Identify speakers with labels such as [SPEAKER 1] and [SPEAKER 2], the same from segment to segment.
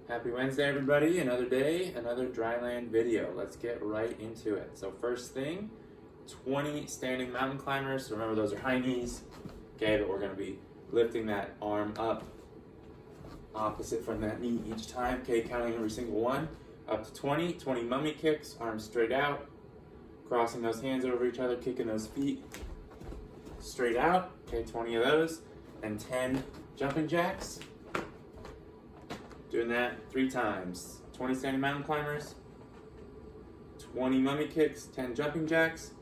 [SPEAKER 1] Happy Wednesday, everybody. Another day, another Dryland video. Let's get right into it. So first thing, 20 standing mountain climbers. So remember, those are high knees. Okay, but we're going to be lifting that arm up opposite from that knee each time. Okay, counting every single one. Up to 20. 20 mummy kicks, arms straight out. Crossing those hands over each other, kicking those feet straight out. Okay, 20 of those. And 10 jumping jacks. Doing that 3 times. 20 standing mountain climbers, 20 mummy kicks, 10 jumping jacks.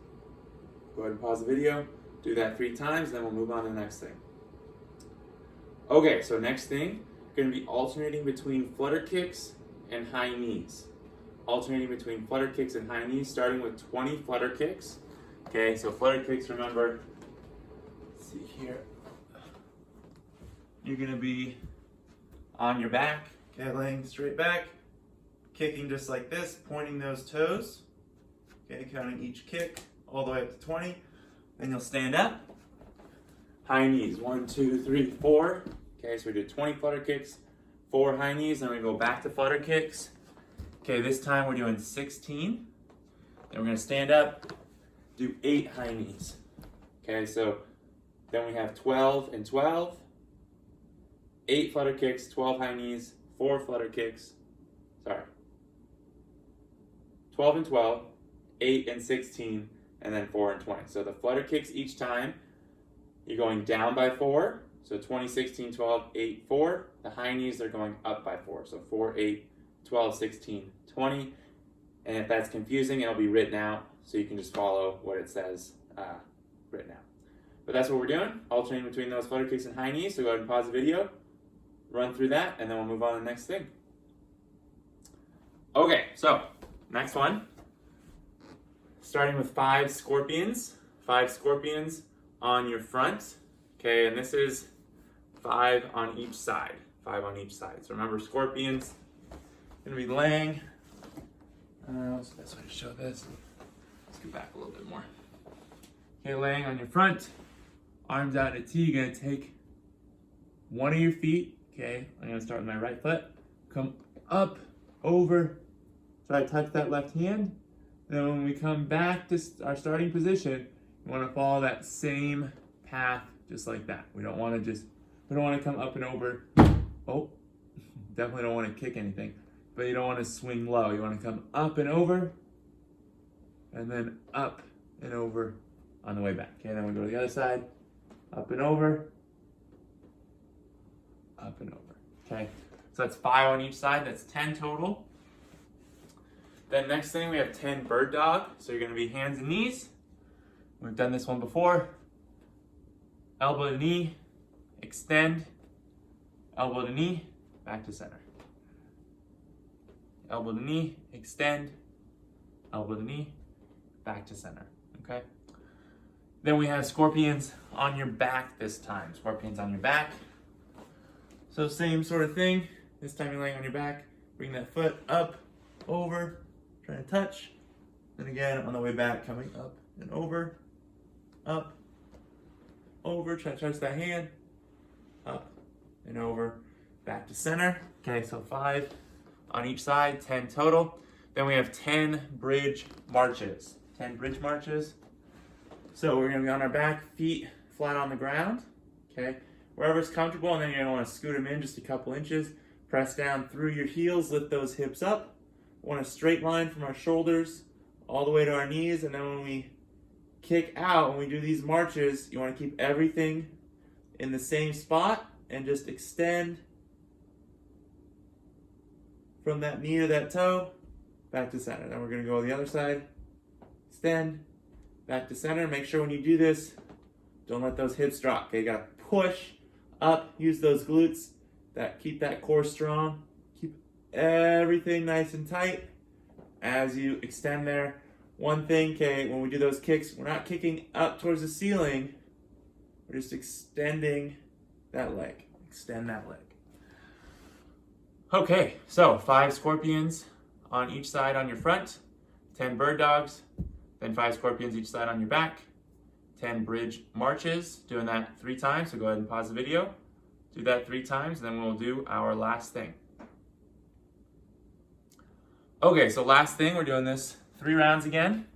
[SPEAKER 1] Go ahead and pause the video. Do that 3 times, then we'll move on to the next thing. Okay, so next thing, going to be alternating between flutter kicks and high knees. Alternating between flutter kicks and high knees, starting with 20 flutter kicks. Okay, so flutter kicks, remember, let's see here. You're going to be on your back, okay, laying straight back, kicking just like this, pointing those toes, okay, counting each kick all the way up to 20. Then you'll stand up, high knees, 1, 2, 3, 4. Okay, so we did 20 flutter kicks, 4 high knees, then we go back to flutter kicks. Okay, this time we're doing 16. Then we're gonna stand up, do 8 high knees. Okay, so then we have 12 and 12. 8 flutter kicks, 12 high knees, 4 flutter kicks, 12 and 12, 8 and 16, and then 4 and 20. So the flutter kicks each time, you're going down by 4, so 20, 16, 12, 8, 4. The high knees are going up by 4, so 4, 8, 12, 16, 20. And if that's confusing, it'll be written out, so you can just follow what it says written out. But that's what we're doing, alternating between those flutter kicks and high knees, so go ahead and pause the video. Run through that, and then we'll move on to the next thing. Okay, so next one. Starting with 5 scorpions. 5 scorpions on your front. Okay, and this is 5 on each side. 5 on each side. So remember, scorpions gonna be laying. What's the best way to show this? Let's go back a little bit more. Okay, laying on your front, arms out in a T. You're gonna take one of your feet. Okay, I'm gonna start with my right foot. Come up, over, try to touch that left hand. And then when we come back to our starting position, we wanna follow that same path just like that. We don't wanna come up and over. Oh, definitely don't wanna kick anything, but you don't wanna swing low. You wanna come up and over, and then up and over on the way back. Okay, then we go to the other side, up and over, up and over. Okay, so that's 5 on each side. That's 10 total. Then next thing, we have 10 bird dog. So you're gonna be hands and knees. We've done this one before. Elbow to knee, extend, elbow to knee, back to center. Elbow to knee, extend, elbow to knee, back to center, okay? Then we have scorpions on your back this time. Scorpions on your back. So same sort of thing. This time you're laying on your back. Bring that foot up, over, trying to touch. Then again, on the way back, coming up and over, try to touch that hand, up and over, back to center. Okay, so 5 on each side, 10 total. Then we have 10 bridge marches. 10 bridge marches. So we're gonna be on our back, feet flat on the ground, okay? Wherever's comfortable, and then you're gonna wanna scoot them in just a couple inches. Press down through your heels, lift those hips up. We want a straight line from our shoulders all the way to our knees, and then when we kick out, when we do these marches, you wanna keep everything in the same spot and just extend from that knee to that toe, back to center. Then we're gonna go to the other side, extend, back to center. Make sure when you do this, don't let those hips drop. Okay, you gotta push up, use those glutes, keep that core strong, keep everything nice and tight as you extend there. One thing, okay, when we do those kicks, we're not kicking up towards the ceiling, we're just extending that leg. Extend that leg. Okay, so 5 scorpions on each side on your front, 10 bird dogs, then 5 scorpions each side on your back, 10 bridge marches, doing that 3 times, so go ahead and pause the video. Do that 3 times, then we'll do our last thing. Okay, so last thing, we're doing this 3 rounds again.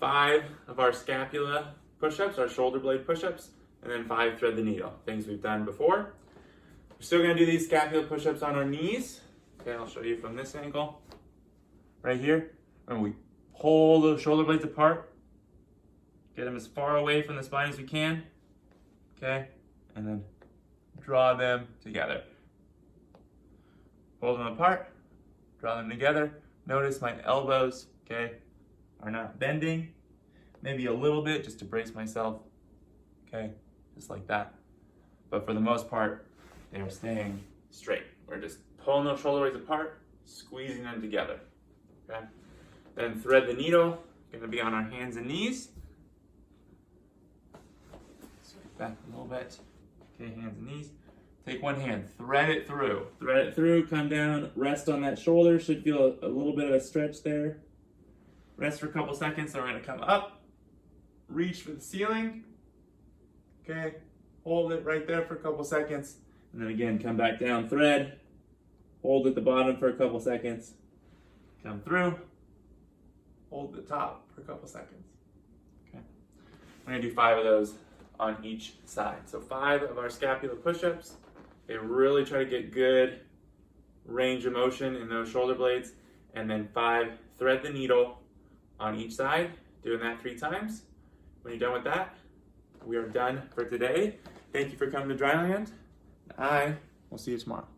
[SPEAKER 1] 5 of our scapula push-ups, our shoulder blade push-ups, and then 5 thread the needle, things we've done before. We're still gonna do these scapula push-ups on our knees. Okay, I'll show you from this angle. Right here, and we pull the shoulder blades apart, get them as far away from the spine as we can, okay, and then draw them together. Pull them apart, draw them together. Notice my elbows, okay, are not bending. Maybe a little bit just to brace myself, okay, just like that. But for the most part, they are staying straight. We're just pulling those shoulder blades apart, squeezing them together, okay? Then thread the needle, gonna be on our hands and knees. Swing back a little bit, okay, hands and knees. Take one hand, thread it through, come down, rest on that shoulder. Should feel a little bit of a stretch there. Rest for a couple seconds, so we're gonna come up, reach for the ceiling, okay, hold it right there for a couple seconds, and then again, come back down, thread, hold at the bottom for a couple seconds, come through, hold the top for a couple seconds, okay. We're gonna do 5 of those on each side. So 5 of our scapula push-ups. They really try to get good range of motion in those shoulder blades, and then 5 thread the needle on each side, doing that 3 times. When you're done with that, we are done for today. Thank you for coming to Dryland. I will see you tomorrow.